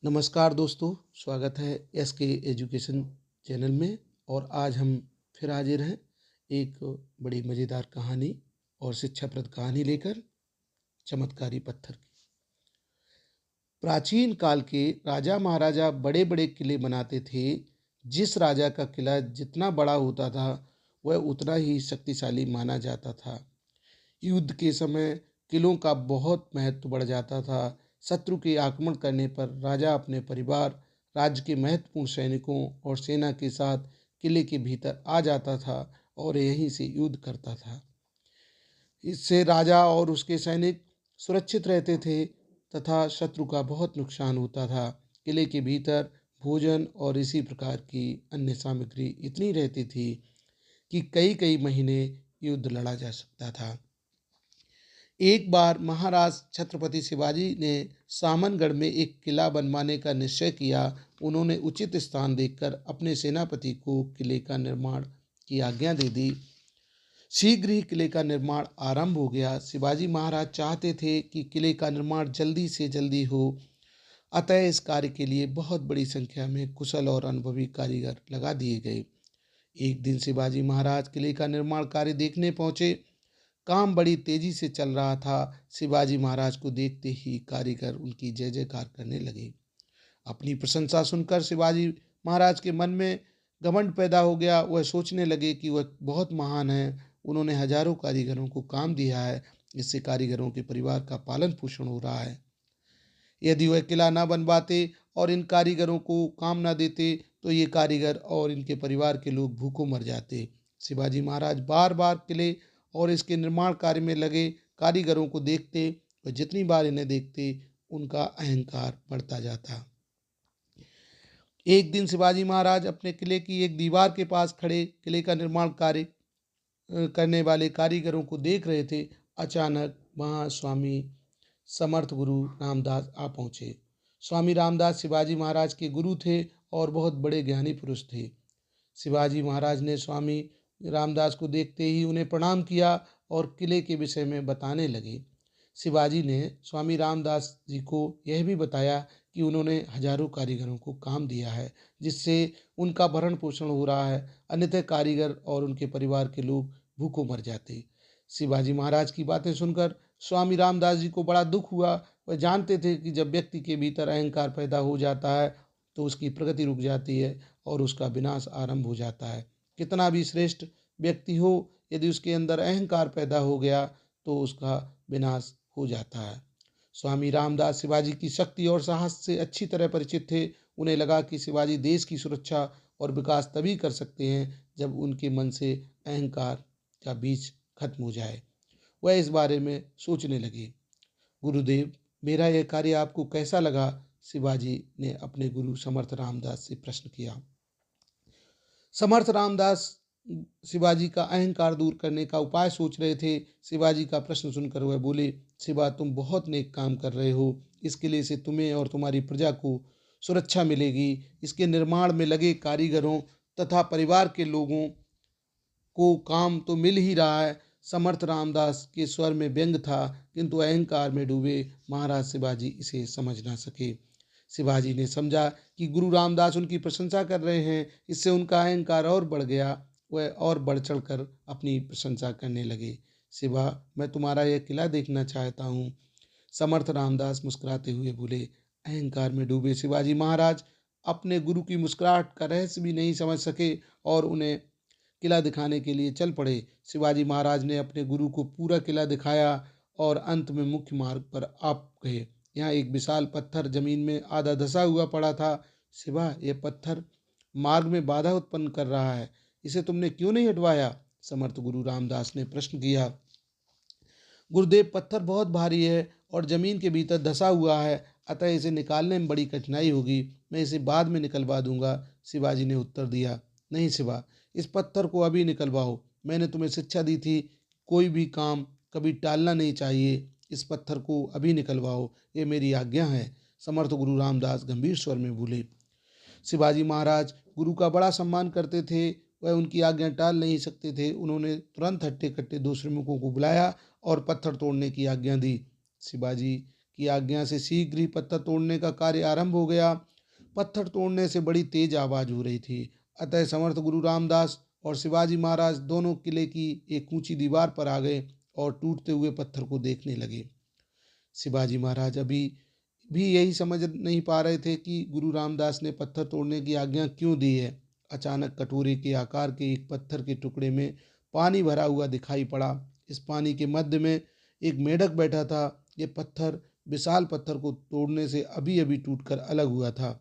नमस्कार दोस्तों, स्वागत है एसके एजुकेशन चैनल में। और आज हम फिर हाजिर हैं एक बड़ी मज़ेदार कहानी और शिक्षाप्रद कहानी लेकर, चमत्कारी पत्थर की। प्राचीन काल के राजा महाराजा बड़े बड़े किले बनाते थे। जिस राजा का किला जितना बड़ा होता था वह उतना ही शक्तिशाली माना जाता था। युद्ध के समय किलों का बहुत महत्व बढ़ जाता था। शत्रु के आक्रमण करने पर राजा अपने परिवार, राज्य के महत्वपूर्ण सैनिकों और सेना के साथ किले के भीतर आ जाता था और यहीं से युद्ध करता था। इससे राजा और उसके सैनिक सुरक्षित रहते थे तथा शत्रु का बहुत नुकसान होता था। किले के भीतर भोजन और इसी प्रकार की अन्य सामग्री इतनी रहती थी कि कई कई महीने युद्ध लड़ा जा सकता था। एक बार महाराज छत्रपति शिवाजी ने सामनगढ़ में एक किला बनवाने का निश्चय किया। उन्होंने उचित स्थान देखकर अपने सेनापति को किले का निर्माण की आज्ञा दे दी। शीघ्र ही किले का निर्माण आरंभ हो गया। शिवाजी महाराज चाहते थे कि किले का निर्माण जल्दी से जल्दी हो, अतः इस कार्य के लिए बहुत बड़ी संख्या में कुशल और अनुभवी कारीगर लगा दिए गए। एक दिन शिवाजी महाराज किले का निर्माण कार्य देखने पहुंचे। काम बड़ी तेजी से चल रहा था। शिवाजी महाराज को देखते ही कारीगर उनकी जय जयकार करने लगे। अपनी प्रशंसा सुनकर शिवाजी महाराज के मन में घमंड पैदा हो गया। वह सोचने लगे कि वह बहुत महान है। उन्होंने हजारों कारीगरों को काम दिया है, इससे कारीगरों के परिवार का पालन पोषण हो रहा है। यदि वह किला ना बनवाते और इन कारीगरों को काम ना देते तो ये कारीगर और इनके परिवार के लोग भूखों मर जाते। शिवाजी महाराज बार बार किले और इसके निर्माण कार्य में लगे कारीगरों को देखते और जितनी बार इन्हें देखते उनका अहंकार बढ़ता जाता। एक दिन शिवाजी महाराज अपने किले की एक दीवार के पास खड़े किले का निर्माण कार्य करने वाले कारीगरों को देख रहे थे। अचानक वहाँ स्वामी समर्थ गुरु रामदास आ पहुँचे। स्वामी रामदास शिवाजी महाराज के गुरु थे और बहुत बड़े ज्ञानी पुरुष थे। शिवाजी महाराज ने स्वामी रामदास को देखते ही उन्हें प्रणाम किया और किले के विषय में बताने लगे। शिवाजी ने स्वामी रामदास जी को यह भी बताया कि उन्होंने हजारों कारीगरों को काम दिया है, जिससे उनका भरण पोषण हो रहा है, अन्यथा कारीगर और उनके परिवार के लोग भूखों मर जाते। शिवाजी महाराज की बातें सुनकर स्वामी रामदास जी को बड़ा दुख हुआ। वह जानते थे कि जब व्यक्ति के भीतर अहंकार पैदा हो जाता है तो उसकी प्रगति रुक जाती है और उसका विनाश आरंभ हो जाता है। कितना भी श्रेष्ठ व्यक्ति हो, यदि उसके अंदर अहंकार पैदा हो गया तो उसका विनाश हो जाता है। स्वामी रामदास शिवाजी की शक्ति और साहस से अच्छी तरह परिचित थे। उन्हें लगा कि शिवाजी देश की सुरक्षा और विकास तभी कर सकते हैं जब उनके मन से अहंकार का बीज खत्म हो जाए। वह इस बारे में सोचने लगे। गुरुदेव, मेरा यह कार्य आपको कैसा लगा? शिवाजी ने अपने गुरु समर्थ रामदास से प्रश्न किया। समर्थ रामदास शिवाजी का अहंकार दूर करने का उपाय सोच रहे थे। शिवाजी का प्रश्न सुनकर वह बोले, शिवा, तुम बहुत नेक काम कर रहे हो। इस किले से तुम्हें और तुम्हारी प्रजा को सुरक्षा मिलेगी। इसके निर्माण में लगे कारीगरों तथा परिवार के लोगों को काम तो मिल ही रहा है। समर्थ रामदास के स्वर में व्यंग था, किंतु अहंकार में डूबे महाराज शिवाजी इसे समझ ना सके। शिवाजी ने समझा कि गुरु रामदास उनकी प्रशंसा कर रहे हैं, इससे उनका अहंकार और बढ़ गया। वह और बढ़ चढ़ कर अपनी प्रशंसा करने लगे। शिवा, मैं तुम्हारा यह किला देखना चाहता हूँ। समर्थ रामदास मुस्कुराते हुए बोले। अहंकार में डूबे शिवाजी महाराज अपने गुरु की मुस्कुराहट का रहस्य भी नहीं समझ सके और उन्हें किला दिखाने के लिए चल पड़े। शिवाजी महाराज ने अपने गुरु को पूरा किला दिखाया और अंत में मुख्य मार्ग पर आप गए। यहाँ एक विशाल पत्थर जमीन में आधा धंसा हुआ पड़ा था। शिवा, यह पत्थर मार्ग में बाधा उत्पन्न कर रहा है, इसे तुमने क्यों नहीं हटवाया? समर्थ गुरु रामदास ने प्रश्न किया। गुरुदेव, पत्थर बहुत भारी है और जमीन के भीतर धंसा हुआ है, अतः इसे निकालने में बड़ी कठिनाई होगी। मैं इसे बाद में निकलवा दूंगा, शिवाजी ने उत्तर दिया। नहीं शिवा, इस पत्थर को अभी निकलवाओ। मैंने तुम्हें शिक्षा दी थी, कोई भी काम कभी टालना नहीं चाहिए। इस पत्थर को अभी निकलवाओ, ये मेरी आज्ञा है, समर्थ गुरु रामदास गंभीर स्वर में बोले। शिवाजी महाराज गुरु का बड़ा सम्मान करते थे। वह उनकी आज्ञा टाल नहीं सकते थे। उन्होंने तुरंत हट्टे कट्टे दो श्रमिकों को बुलाया और पत्थर तोड़ने की आज्ञा दी। शिवाजी की आज्ञा से शीघ्र ही पत्थर तोड़ने का कार्य आरंभ हो गया। पत्थर तोड़ने से बड़ी तेज आवाज हो रही थी। अतः समर्थ गुरु रामदास और शिवाजी महाराज दोनों किले की एक ऊंची दीवार पर आ गए और टूटते हुए पत्थर को देखने लगे। शिवाजी महाराज अभी भी यही समझ नहीं पा रहे थे कि गुरु रामदास ने पत्थर तोड़ने की आज्ञा क्यों दी है। अचानक कटोरे के आकार के एक पत्थर के टुकड़े में पानी भरा हुआ दिखाई पड़ा। इस पानी के मध्य में एक मेढक बैठा था। ये पत्थर विशाल पत्थर को तोड़ने से अभी अभी टूटकर अलग हुआ था।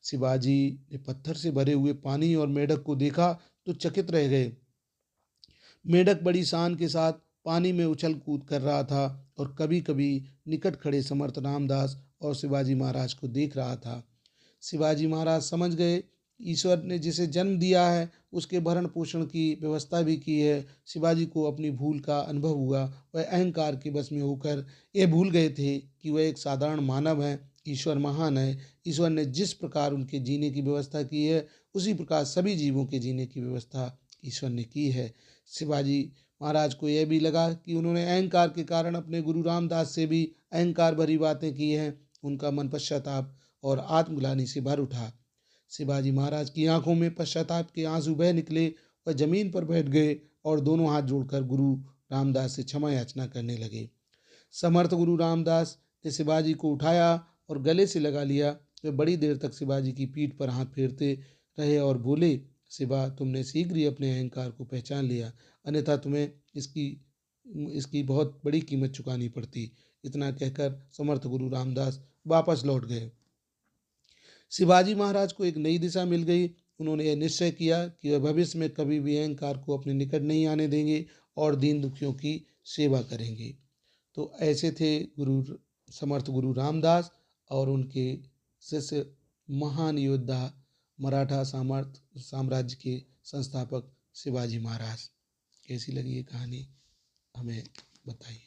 शिवाजी ने पत्थर से भरे हुए पानी और मेढक को देखा तो चकित रह गए। मेढक बड़ी शान के साथ पानी में उछल कूद कर रहा था और कभी कभी निकट खड़े समर्थ रामदास और शिवाजी महाराज को देख रहा था। शिवाजी महाराज समझ गए, ईश्वर ने जिसे जन्म दिया है उसके भरण पोषण की व्यवस्था भी की है। शिवाजी को अपनी भूल का अनुभव हुआ। वह अहंकार के बस में होकर ये भूल गए थे कि वह एक साधारण मानव है, ईश्वर महान है। ईश्वर ने जिस प्रकार उनके जीने की व्यवस्था की है उसी प्रकार सभी जीवों के जीने की व्यवस्था ईश्वर ने की है। शिवाजी महाराज को यह भी लगा कि उन्होंने अहंकार के कारण अपने गुरु रामदास से भी अहंकार भरी बातें की हैं। उनका मन पश्चाताप और आत्मग्लानि से भर उठा। शिवाजी महाराज की आंखों में पश्चाताप के आंसू बह निकले। वह जमीन पर बैठ गए और दोनों हाथ जोड़कर गुरु रामदास से क्षमा याचना करने लगे। समर्थ गुरु रामदास ने शिवाजी को उठाया और गले से लगा लिया। वे बड़ी देर तक शिवाजी की पीठ पर हाथ फेरते रहे और बोले, शिवा, तुमने शीघ्र ही अपने अहंकार को पहचान लिया, अन्यथा तुम्हें इसकी इसकी बहुत बड़ी कीमत चुकानी पड़ती। इतना कहकर समर्थ गुरु रामदास वापस लौट गए। शिवाजी महाराज को एक नई दिशा मिल गई। उन्होंने यह निश्चय किया कि वह भविष्य में कभी भी अहंकार को अपने निकट नहीं आने देंगे और दीन दुखियों की सेवा करेंगे। तो ऐसे थे समर्थ गुरु रामदास और उनके शिष्य महान योद्धा मराठा साम्राज्य के संस्थापक शिवाजी महाराज। कैसी लगी ये कहानी हमें बताइए।